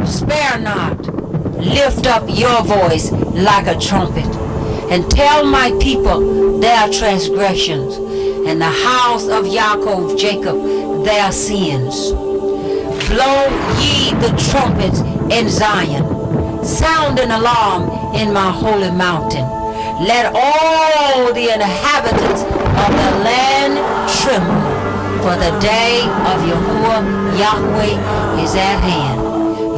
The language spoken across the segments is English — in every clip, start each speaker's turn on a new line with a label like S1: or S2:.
S1: Spare not, lift up your voice like a trumpet, and tell my people their transgressions, and the house of Yaakov, Jacob, their sins. Blow ye the trumpets in Zion, sound an alarm in my holy mountain. Let all the inhabitants of the land tremble, for the day of Yahuwah Yahweh is at hand.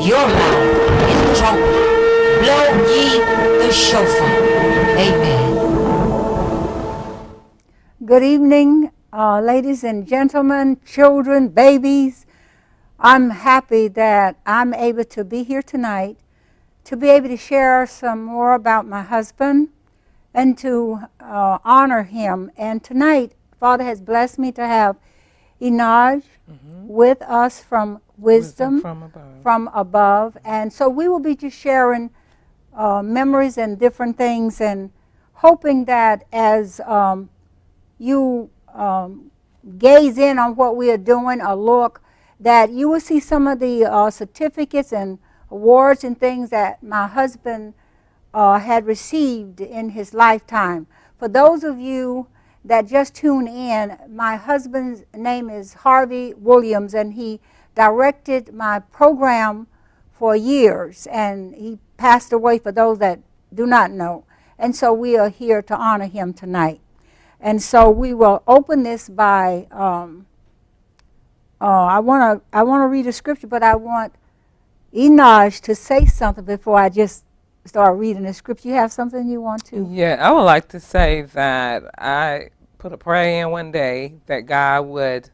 S1: Your mouth is a trumpet. Blow ye the shofar. Amen.
S2: Good evening, ladies and gentlemen, children, babies. I'm happy that I'm able to be here tonight to be able to share some more about my husband and to honor him. And tonight, Father has blessed me to have Inaj with us from Wisdom from above. And so we will be just sharing memories and different things, and hoping that as you gaze in on what we are doing or look, that you will see some of the certificates and awards and things that my husband had received in his lifetime. For those of you that just tune in, my husband's name is Harvey Williams, and he directed my program for years, and he passed away, for those that do not know. And so we are here to honor him tonight. And so we will open this by I want to read a scripture, but I want Inaj to say something before I just start reading the scripture. You have something you want to?
S3: Yeah, I would like to say that I put a prayer in one day that God would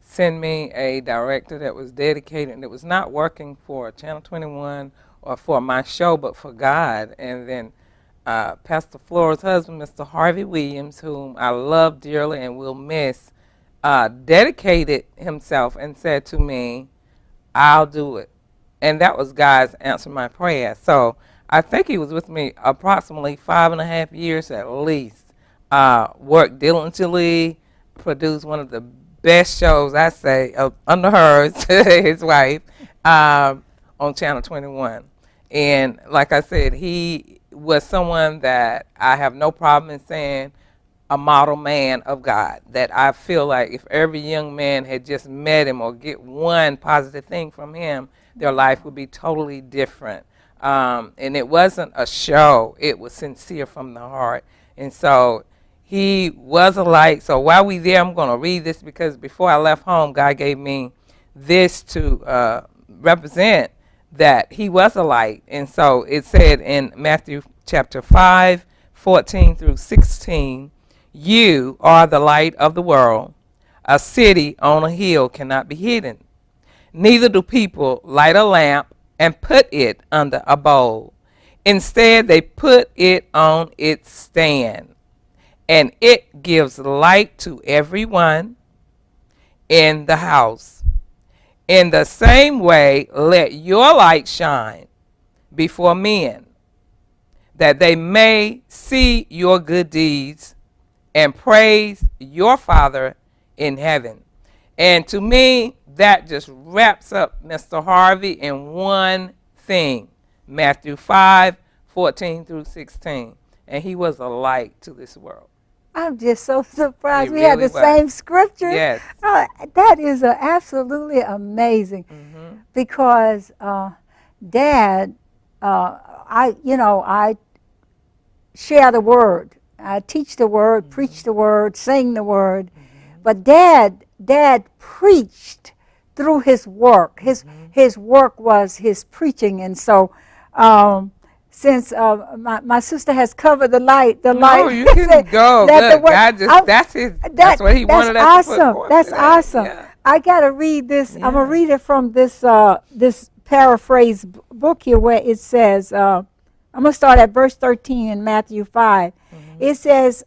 S3: send me a director that was dedicated, and it was not working for Channel 21 or for my show, but for God. And then Pastor Flora's husband, Mr. Harvey Williams, whom I love dearly and will miss, dedicated himself and said to me, I'll do it. And that was God's answer to my prayer. So I think he was with me approximately 5.5 years at least. Worked diligently, produced one of the best shows, I say, under hers, his wife, on Channel 21. And like I said, he was someone that I have no problem in saying a model man of God, that I feel like if every young man had just met him or get one positive thing from him, their life would be totally different. And it wasn't a show. It was sincere from the heart. And so he was a light. So while we there, I'm going to read this, because before I left home, God gave me this to represent that he was a light. And so it said in Matthew chapter 5, 14 through 16, you are the light of the world. A city on a hill cannot be hidden. Neither do people light a lamp and put it under a bowl. Instead, they put it on its stand, and it gives light to everyone in the house. In the same way, let your light shine before men, that they may see your good deeds and praise your Father in heaven. And to me, that just wraps up Mr. Harvey in one thing, Matthew 5, 14 through 16. And he was a light to this world.
S2: I'm just so surprised
S3: He
S2: we had
S3: really
S2: the
S3: was.
S2: same scripture.
S3: Yes.
S2: That is absolutely amazing, because Dad, I share the word. I teach the word, preach the word, sing the word. But Dad preached through his work. His work was his preaching. And so since my sister has covered the light.
S3: No, you can go. Look, God that's what he wanted us to put forth
S2: That's
S3: today.
S2: awesome.
S3: Yeah.
S2: I got to read this.
S3: Yeah.
S2: I'm going to read it from this paraphrase book here, where it says, I'm going to start at verse 13 in Matthew 5. It says,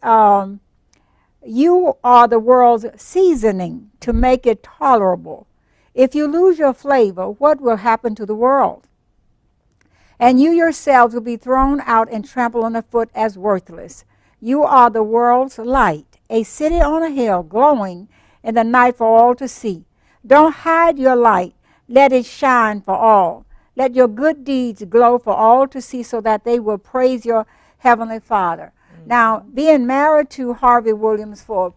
S2: you are the world's seasoning to make it tolerable. If you lose your flavor, what will happen to the world? And you yourselves will be thrown out and trampled underfoot as worthless. You are the world's light, a city on a hill glowing in the night for all to see. Don't hide your light. Let it shine for all. Let your good deeds glow for all to see so that they will praise your Heavenly Father. Now, being married to Harvey Williams for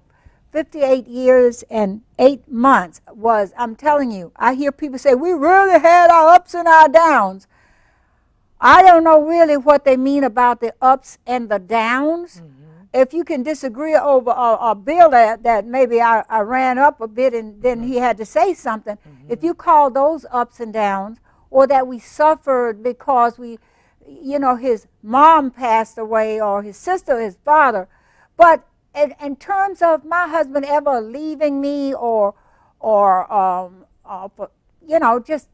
S2: 58 years and 8 months was, I'm telling you, I hear people say, we really had our ups and our downs. I don't know really what they mean about the ups and the downs. If you can disagree over a bill that maybe I ran up a bit and then he had to say something, if you call those ups and downs, or that we suffered because his mom passed away, or his sister, his father. But in terms of my husband ever leaving me or just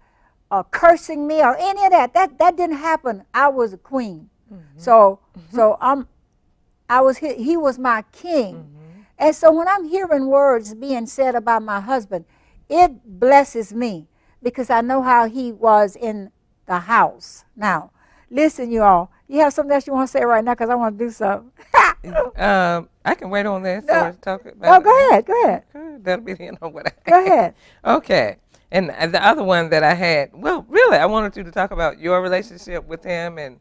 S2: cursing me or any of that didn't happen. I was a queen. So he was my king. And so when I'm hearing words being said about my husband, it blesses me because I know how he was in the house. Now, listen, you all. You have something else you want to say right now because I want to do something.
S3: I can wait on this.
S2: No.
S3: Or talk about
S2: Go ahead.
S3: Okay, that'll be the end of what I
S2: Go ahead.
S3: Okay. And the other one that I had, well, really, I wanted you to talk about your relationship with him and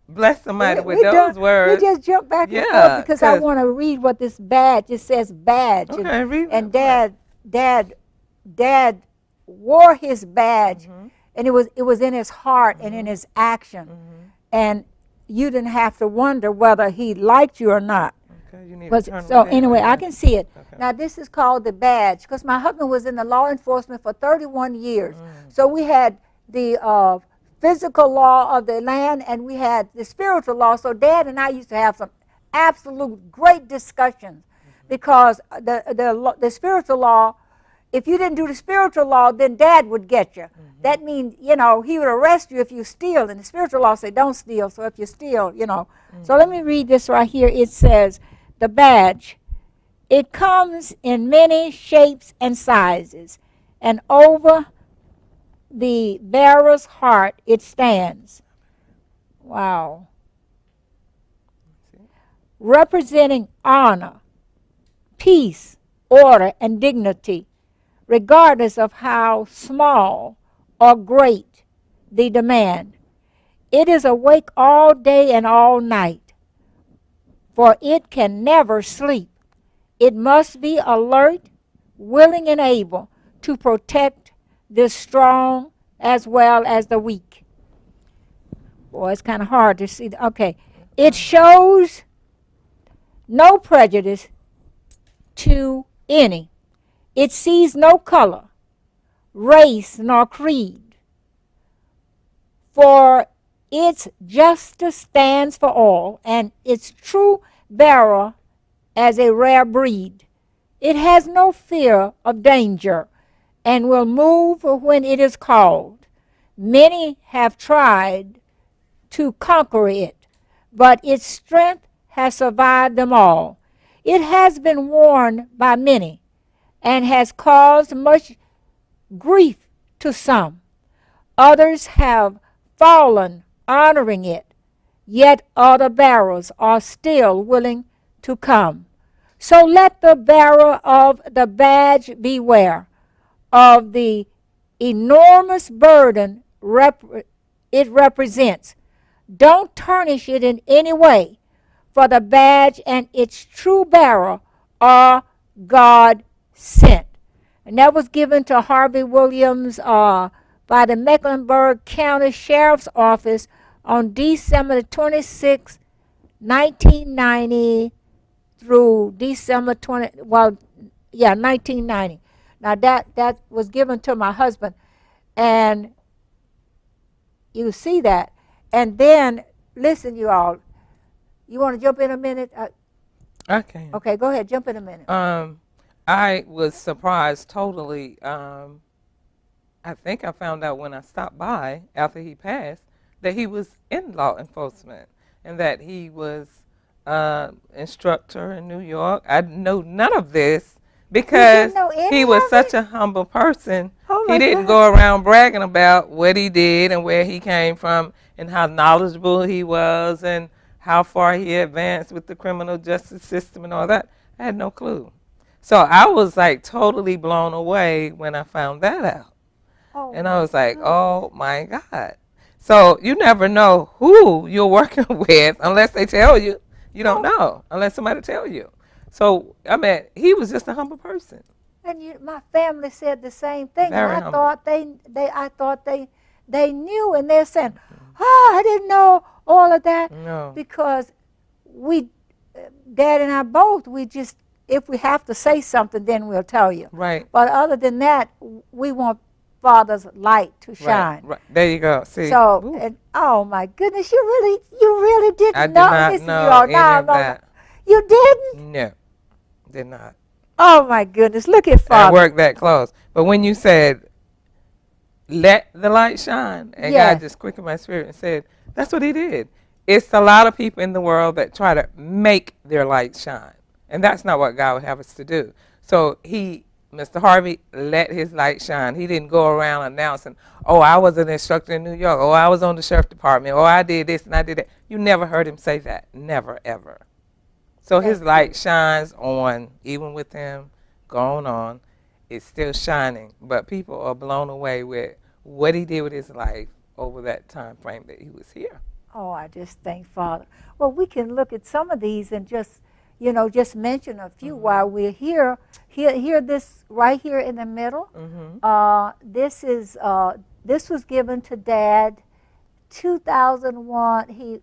S3: bless somebody with those words.
S2: We just jump back and forth because I want to read what this badge, it says badge.
S3: Okay, read it.
S2: And Dad wore his badge, and it was in his heart and in his action. And you didn't have to wonder whether he liked you or not.
S3: Okay, you need
S2: But,
S3: to turn
S2: so
S3: it
S2: anyway,
S3: in.
S2: I can see it.
S3: Okay.
S2: Now this is called the badge because my husband was in the law enforcement for 31 years. So we had the physical law of the land and we had the spiritual law. So Dad and I used to have some absolute great discussions because the spiritual law, if you didn't do the spiritual law, then Dad would get you. That means, he would arrest you if you steal. And the spiritual law say don't steal. So if you steal, So let me read this right here. It says, the badge, it comes in many shapes and sizes. And over the bearer's heart it stands. Wow. Representing honor, peace, order, and dignity, regardless of how small or great the demand. It is awake all day and all night, for it can never sleep. It must be alert, willing, and able to protect the strong as well as the weak. Boy, it's kind of hard to see. Okay. It shows no prejudice to any. It sees no color, race, nor creed. For its justice stands for all, and its true bearer as a rare breed. It has no fear of danger, and will move when it is called. Many have tried to conquer it, but its strength has survived them all. It has been worn by many, and has caused much grief to some. Others have fallen honoring it, yet other bearers are still willing to come. So let the bearer of the badge beware of the enormous burden it represents. Don't tarnish it in any way, for the badge and its true bearer are God sent. And that was given to Harvey Williams by the Mecklenburg County Sheriff's Office on December 26, 1990 through December 1990. Now that was given to my husband, and you see that. And then, listen, you all, you want to jump in a minute?
S3: Okay.
S2: Okay, go ahead, jump in a minute.
S3: I was surprised totally. I think I found out when I stopped by after he passed that he was in law enforcement and that he was instructor in New York. I know none of this because he was such a humble person. He didn't go around bragging about what he did and where he came from and how knowledgeable he was and how far he advanced with the criminal justice system and all that. I had no clue. So I was like totally blown away when I found that out. And I was like, oh my God. So you never know who you're working with unless they tell you. You don't know unless somebody tell you. So I mean, he was just a humble person.
S2: And my family said the same thing,
S3: Very
S2: and I
S3: humble.
S2: thought I thought they knew, and they're saying, "Oh, I didn't know all of that,"
S3: No.
S2: because we, Dad and I both, we just, if we have to say something, then we'll tell you.
S3: Right.
S2: But other than that, we want Father's light to shine.
S3: Right. There you go. See.
S2: So,
S3: Ooh.
S2: and oh my goodness, you really didn't
S3: I did
S2: know.
S3: not
S2: Listen,
S3: know
S2: y'all,
S3: any
S2: now
S3: of
S2: I know-
S3: that.
S2: You didn't?
S3: No, did not.
S2: Oh my goodness, look at
S3: I
S2: Father.
S3: worked that close. But when you said, let the light shine, and
S2: Yes.
S3: God just quickened my spirit and said, that's what he did. It's a lot of people in the world that try to make their light shine. And that's not what God would have us to do. So Mr. Harvey, let his light shine. He didn't go around announcing, oh, I was an instructor in New York. Oh, I was on the sheriff department. Oh, I did this and I did that. You never heard him say that. Never, ever. So his light shines on, even with him going on. It's still shining. But people are blown away with what he did with his life over that time frame that he was here.
S2: Oh, I just thank Father. Well, we can look at some of these and just mention a few while we're here. Here, this right here in the middle. This was given to Dad, 2001.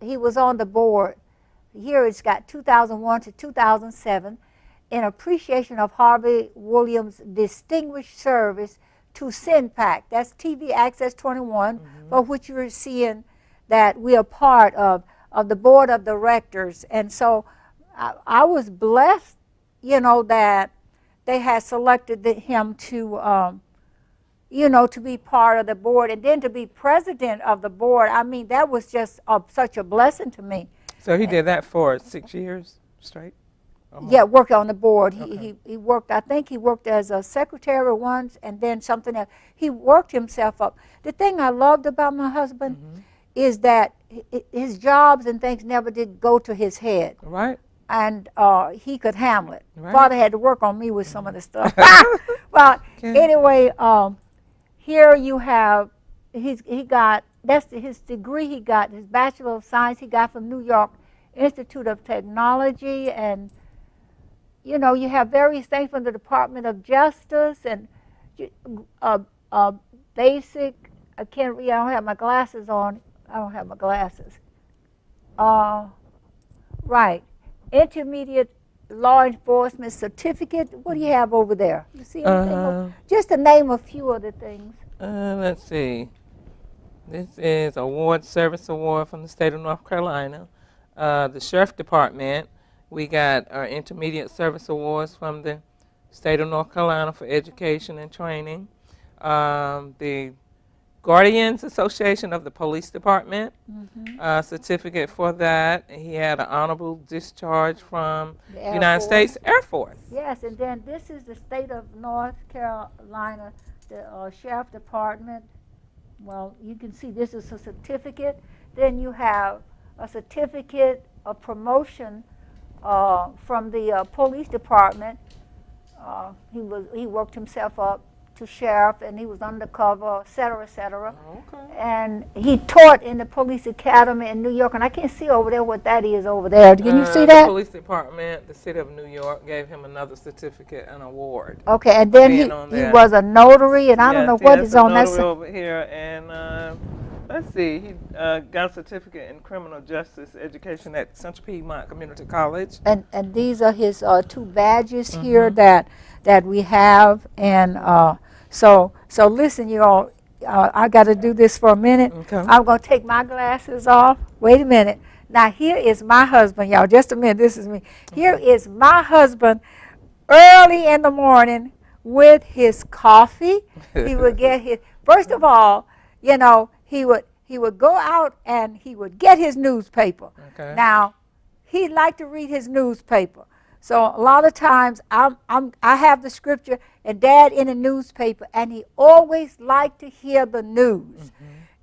S2: He was on the board. Here it's got 2001 to 2007 in appreciation of Harvey Williams' distinguished service to SINPAC. That's TV Access 21, for which you're seeing that we are part of the board of directors. And so I was blessed, that they had selected him to, to be part of the board, and then to be president of the board. I mean, that was just such a blessing to me.
S3: So he did that for 6 years straight?
S2: Yeah, worked on the board.
S3: Okay.
S2: He worked, I think he worked as a secretary once, and then something else. He worked himself up. The thing I loved about my husband is that his jobs and things never did go to his head.
S3: Right.
S2: And he could handle it.
S3: Right.
S2: Father had to work on me with some of the stuff. Well, anyway, here you have, that's his degree he got, his Bachelor of Science he got from New York Institute of Technology. And, you have various things from the Department of Justice and basic, I can't read, I don't have my glasses on. I don't have my glasses. Right. Intermediate law enforcement certificate. What do you have over there? You see anything? Just to name a few of the things.
S3: Let's see. This is Service Award from the state of North Carolina. The Sheriff Department, we got our Intermediate Service Awards from the state of North Carolina for education and training. The Guardians Association of the Police Department, certificate for that. He had an honorable discharge from the United States Air Force.
S2: Yes, and then this is the state of North Carolina, the Sheriff Department. Well, you can see this is a certificate. Then you have a certificate of promotion from the police department. He worked himself up to sheriff, and he was undercover, et cetera, et cetera.
S3: Okay.
S2: And he taught in the police academy in New York, and I can't see over there what that is over there. Can you see that?
S3: The police department, the city of New York, gave him another certificate and award.
S2: Okay, and then he was a notary, and I don't know what is on that side.
S3: over here, and let's see, he got a certificate in criminal justice education at Central Piedmont Community College.
S2: And these are his two badges here that we have, and so listen, you all, I got to do this for a minute.
S3: Okay.
S2: I'm going to take my glasses off. Wait a minute. Now, here is my husband, y'all. Just a minute. This is me. Here is my husband early in the morning with his coffee. He would get his, first of all, he would go out and he would get his newspaper.
S3: Okay.
S2: Now, he liked to read his newspaper. So a lot of times I have the scripture and Dad in the newspaper, and he always liked to hear the news.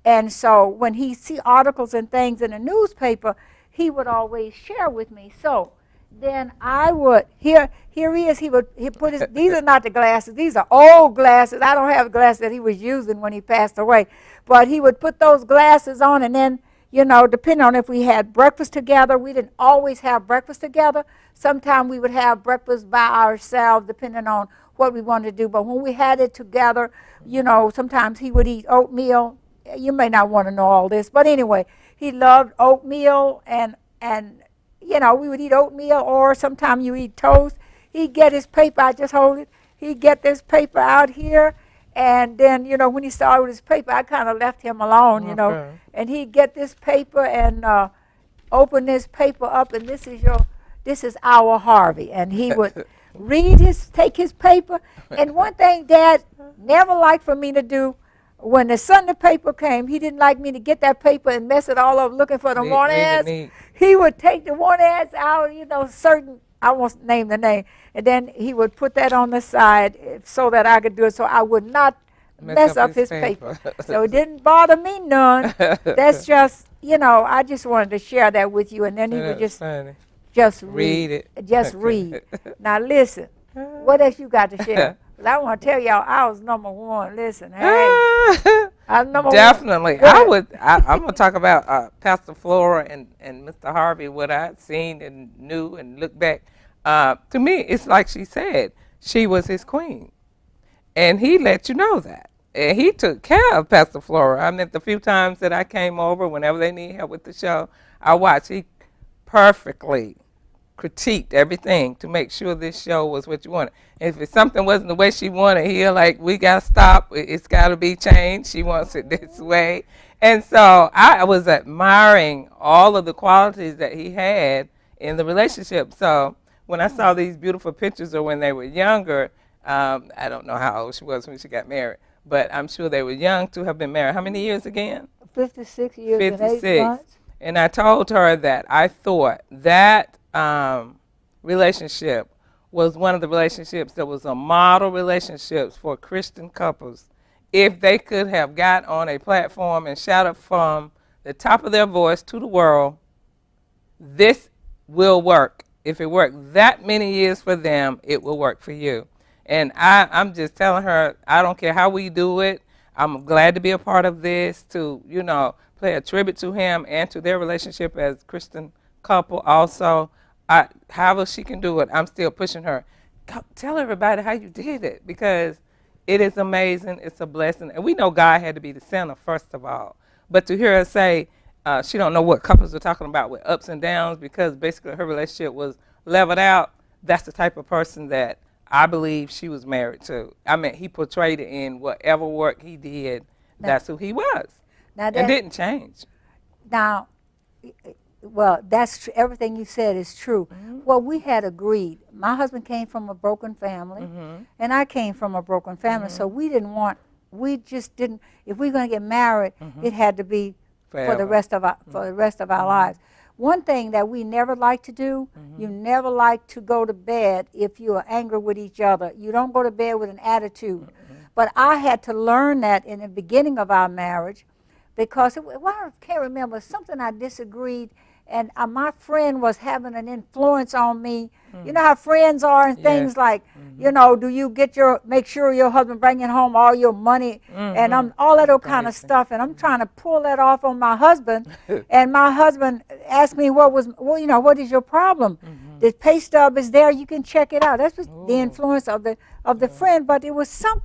S2: And so when he see articles and things in the newspaper, he would always share with me. So then I would, here he is, he put his, these are not the glasses, these are old glasses. I don't have the glasses that he was using when he passed away. But he would put those glasses on, and then, you know, depending on if we had breakfast together, we didn't always have breakfast together. Sometimes we would have breakfast by ourselves, depending on what we wanted to do. But when we had it together, you know, sometimes he would eat oatmeal. You may not want to know all this, but anyway, he loved oatmeal, and you know, we would eat oatmeal, or sometimes you eat toast. He'd get his paper, I just hold it. He'd get this paper out here, and then, you know, when he started with his paper, I kind of left him alone, you know. And he'd get this paper and open this paper up, and this is our Harvey. And he would take his paper. And one thing Dad never liked for me to do, when the Sunday paper came, he didn't like me to get that paper and mess it all up looking for the one ads. He would take the one ads out, you know, certain, I won't name the name, and then he would put that on the side so that I could do it, so I would not mess up his paper. So it didn't bother me none. That's just, you know, I just wanted to share that with you, and then he would just read it. Just read. Now listen, what else you got to share? I want to tell y'all, I was number one. Listen, hey, I was number
S3: definitely.
S2: one.
S3: I'm going to talk about Pastor Flora and Mr. Harvey, what I'd seen and knew and looked back. To me, it's like she said, she was his queen. And he let you know that. And he took care of Pastor Flora. I mean, the few times that I came over, whenever they need help with the show, I watched. He perfectly critiqued everything to make sure this show was what you wanted. If something wasn't the way she wanted, he'll like, we got to stop. It's got to be changed. She wants it this way. And so I was admiring all of the qualities that he had in the relationship. So when I saw these beautiful pictures of when they were younger, I don't know how old she was when she got married, but I'm sure they were young to have been married. How many years again?
S2: 56 years
S3: 56.
S2: and 8 months.
S3: And I told her that I thought that relationship was one of the relationships that was a model relationships for Christian couples. If they could have got on a platform and shouted from the top of their voice to the world, this will work. If it worked that many years for them, it will work for you. And I'm just telling her, I don't care how we do it. I'm glad to be a part of this, to, you know, play a tribute to him and to their relationship as Christian couple also. However she can do it, I'm still pushing her. Tell everybody how you did it, because it is amazing. It's a blessing. And we know God had to be the center, first of all. But to hear her say she don't know what couples are talking about with ups and downs, because basically her relationship was leveled out, that's the type of person that I believe she was married to. I mean, he portrayed it in whatever work he did. That's who he was. Now and didn't change.
S2: Now, well, that's everything you said is true. Mm-hmm. Well, we had agreed. My husband came from a broken family, mm-hmm. and I came from a broken family. Mm-hmm. So we just didn't. If we're going to get married, mm-hmm. it had to be forever. for the rest of our mm-hmm. lives. One thing that we never like to do, mm-hmm. you never like to go to bed if you are angry with each other. You don't go to bed with an attitude. Mm-hmm. But I had to learn that in the beginning of our marriage, because I can't remember, something I disagreed, and my friend was having an influence on me. Mm-hmm. You know how friends are, and things like, mm-hmm. you know, do you make sure your husband bringing home all your money, mm-hmm. and all that old kind of stuff, and I'm trying to pull that off on my husband, and my husband asked me what is your problem? Mm-hmm. The pay stub is there, you can check it out. That's just the influence of the friend, but it was some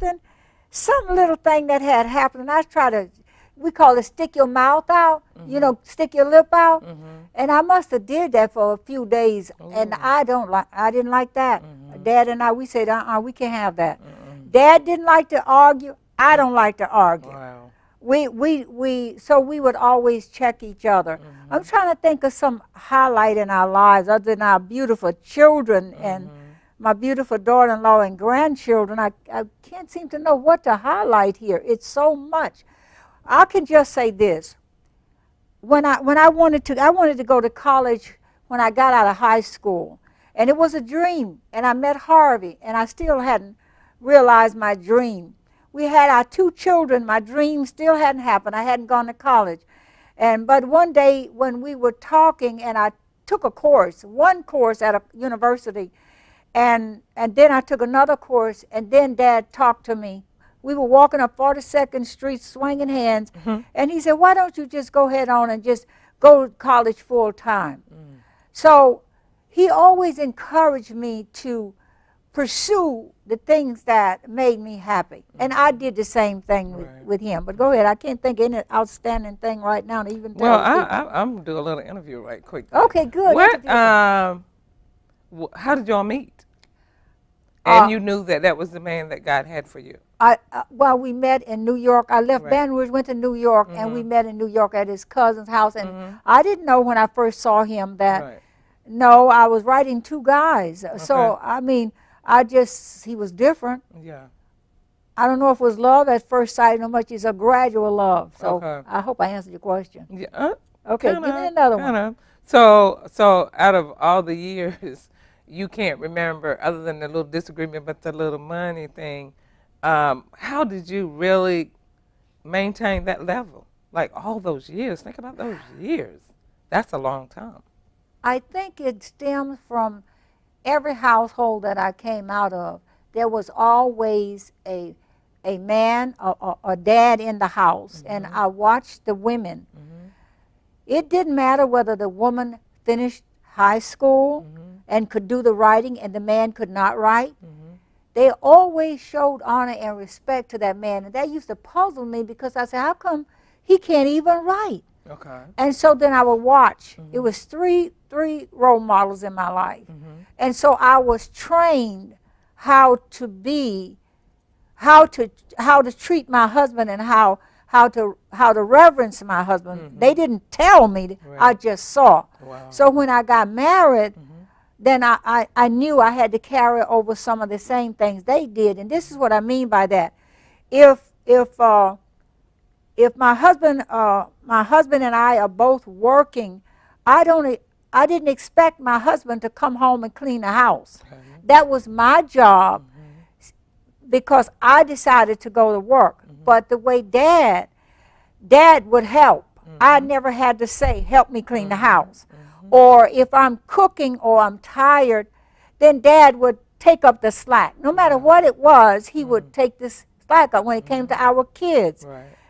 S2: little thing that had happened, and I try to, we call it stick your mouth out, mm-hmm. you know, stick your lip out. Mm-hmm. And I must have did that for a few days. Ooh. And I didn't like that. Mm-hmm. Dad and I, we said, we can't have that. Mm-hmm. Dad didn't like to argue. I don't like to argue. Wow. So we would always check each other. Mm-hmm. I'm trying to think of some highlight in our lives other than our beautiful children mm-hmm. and my beautiful daughter-in-law and grandchildren. I can't seem to know what to highlight here. It's so much. I can just say this. When I wanted to go to college when I got out of high school, and it was a dream, and I met Harvey, and I still hadn't realized my dream. We had our 2 children. My dream still hadn't happened. I hadn't gone to college. But one day when we were talking, and I took a course, one course at a university, and then I took another course, and then Dad talked to me. We were walking up 42nd Street swinging hands, and he said, why don't you just go ahead on and just go to college full time? So he always encouraged me to pursue the things that made me happy. And I did the same thing with him. But go ahead. I can't think of any outstanding thing right now to even tell you.
S3: Well, I'm going to do a little interview right quick.
S2: Okay, good.
S3: What, how did y'all meet? And you knew that that was the man that God had for you.
S2: Well, we met in New York. I left Baton Rouge, went to New York, and we met in New York at his cousin's house. And I didn't know when I first saw him that, no, I was writing two guys. So, I mean, he was different.
S3: Yeah.
S2: I don't know if it was love at first sight, how much it's a gradual love. So I hope I answered your question.
S3: Yeah.
S2: Okay, give me another one.
S3: So out of all the years, you can't remember, other than the little disagreement about the little money thing, how did you really maintain that level? Like all those years. Think about those years. That's a long time.
S2: I think it stems from every household that I came out of. There was always a man or a dad in the house, and I watched the women. It didn't matter whether the woman finished high school and could do the writing and the man could not write. They always showed honor and respect to that man, and that used to puzzle me because I said, how come he can't even write?
S3: Okay.
S2: And so then I would watch. It was three role models in my life. And so I was trained how to treat my husband and how to reverence my husband. They didn't tell me, I just saw.
S3: Wow.
S2: So when I got married, then I knew I had to carry over some of the same things they did. And this is what I mean by that. If my husband and I are both working, I didn't expect my husband to come home and clean the house. That was my job because I decided to go to work. But the way Dad would help. I never had to say, help me clean the house. Or if I'm cooking or I'm tired, then Dad would take up the slack. No matter what it was, he would take this slack up when it came to our kids.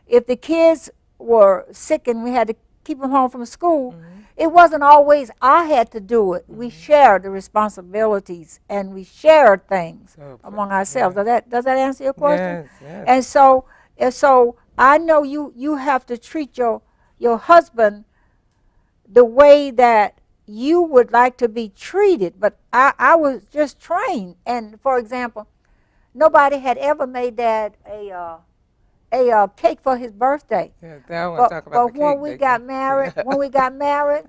S2: If the kids were sick and we had to keep them home from school, it wasn't always I had to do it. We shared the responsibilities and we shared things among ourselves. Does that answer your question?
S3: Yes.
S2: And so I know you have to treat your husband the way that you would like to be treated. But I was just trained. And for example, nobody had ever made Dad a cake for his birthday.
S3: Yeah, I want to talk about the cake.
S2: But when we got married,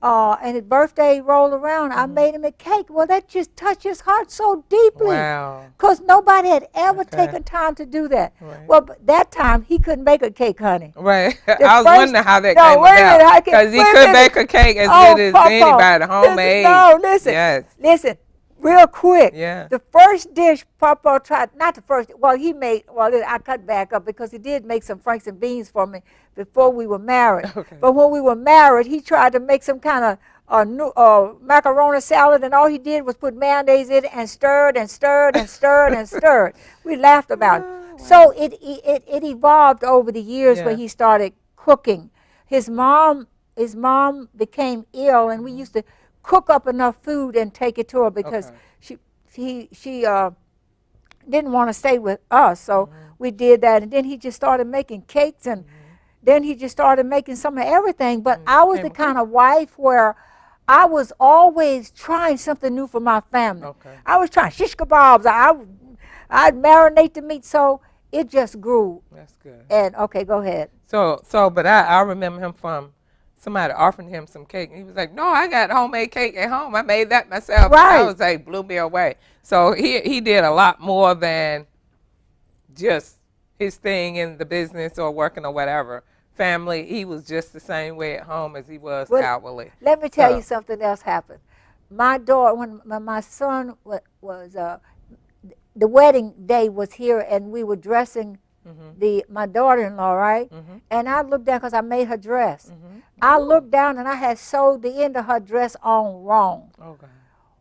S2: and his birthday rolled around, I made him a cake. Well, that just touched his heart so deeply.
S3: Wow.
S2: Because nobody had ever taken time to do that. Well, but that time, he couldn't make a cake, honey.
S3: Right. I was wondering how that came about. Because he could make a cake as good as anybody, homemade.
S2: Listen.
S3: Yes.
S2: Listen. Real quick,
S3: yeah.
S2: The first dish Papa tried, not the first, I cut back up because he did make some franks and beans for me before we were married. But when we were married, he tried to make some kind of macaroni salad, and all he did was put mayonnaise in it and stirred and stirred and stirred and stirred. We laughed about it. Wow. So it evolved over the years when he started cooking. His mom became ill, and we used to cook up enough food and take it to her because she didn't want to stay with us, so we did that. And then he just started making cakes, and then he just started making some of everything. But I was the kind of wife where I was always trying something new for my family. I was trying shish kebabs. I'd marinate the meat, so it just grew.
S3: That's good.
S2: And go ahead.
S3: But I remember him from somebody offering him some cake, and he was like, no, I got homemade cake at home. I made that myself.
S2: Right.
S3: I was like, blew me away. So he did a lot more than just his thing in the business or working or whatever. Family, he was just the same way at home as he was outwardly.
S2: Let me tell you something else happened. My daughter, when my son was, the wedding day was here, and we were dressing my daughter-in-law, right? And I looked down because I made her dress. I looked down and I had sewed the end of her dress on wrong.
S3: Oh, God.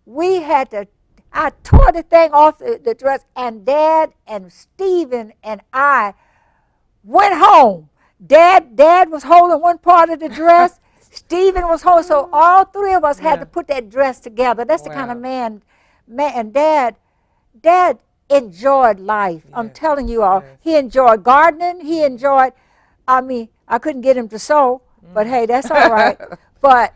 S2: We had to, I tore the thing off the dress, and Dad and Stephen and I went home. Dad was holding one part of the dress. Stephen was holding, so all three of us had to put that dress together. That's the kind of man, and Dad enjoyed life. Yes. I'm telling you all, he enjoyed gardening. He enjoyed, I couldn't get him to sew, but hey, that's all right. But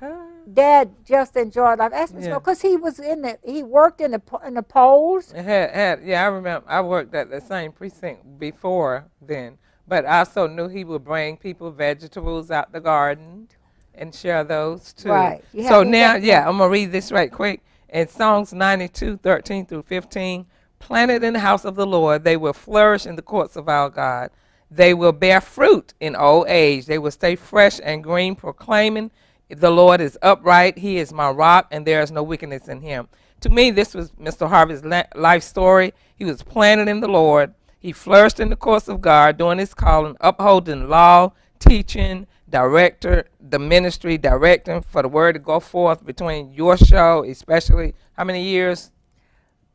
S2: Dad just enjoyed life. Ask me, because he worked in the polls.
S3: I remember I worked at the same precinct before then, but I also knew he would bring people vegetables out the garden and share those too.
S2: Right.
S3: So now, I'm going to read this right quick. In Psalms 92:13 through 15, planted in the house of the Lord, they will flourish in the courts of our God. They will bear fruit in old age. They will stay fresh and green, proclaiming, the Lord is upright. He is my rock, and there is no wickedness in him. To me, this was Mr. Harvey's life story. He was planted in the Lord. He flourished in the courts of God, doing his calling, upholding law, teaching, the ministry, directing for the word to go forth between your show, especially how many years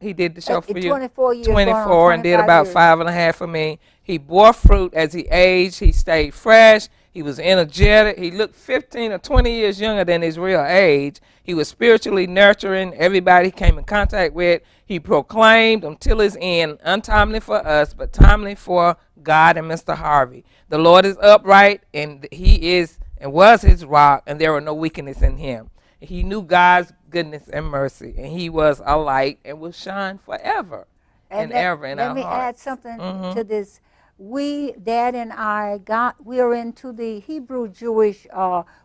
S3: he did the show for you?
S2: 24 years.
S3: 24, and did about 5.5 for me. He bore fruit as he aged. He stayed fresh. He was energetic. He looked 15 or 20 years younger than his real age. He was spiritually nurturing everybody he came in contact with. He proclaimed until his end, untimely for us, but timely for God and Mr. Harvey. The Lord is upright, and he is and was his rock, and there were no weakness in him. He knew God's goodness and mercy, and he was a light and will shine forever and ever in our hearts.
S2: Let me add something to this. Dad and I, we are into the Hebrew Jewish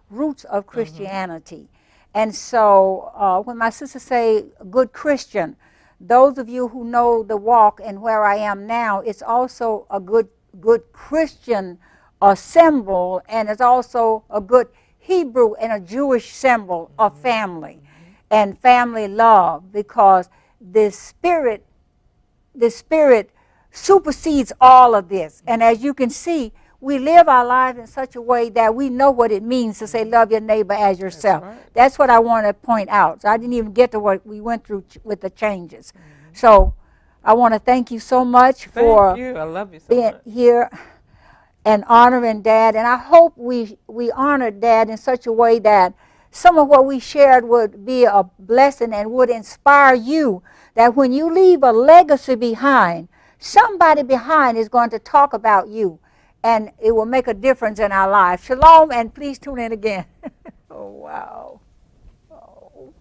S2: roots of Christianity. And so when my sisters say good Christian, those of you who know the walk and where I am now, it's also a good Christian symbol, and it's also a good Hebrew and a Jewish symbol of family and family love, because the spirit supersedes all of this. And as you can see, we live our lives in such a way that we know what it means to say love your neighbor as yourself. That's what I want to point out. So I didn't even get to what we went through with the changes. So I want to thank you so much for
S3: I love you so
S2: being
S3: much.
S2: here and honoring Dad. And I hope we honor Dad in such a way that some of what we shared would be a blessing and would inspire you, that when you leave a legacy behind, somebody behind is going to talk about you, and it will make a difference in our lives. Shalom, and please tune in again. Oh, wow. Oh.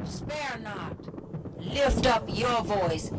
S1: Spare not. Lift up your voice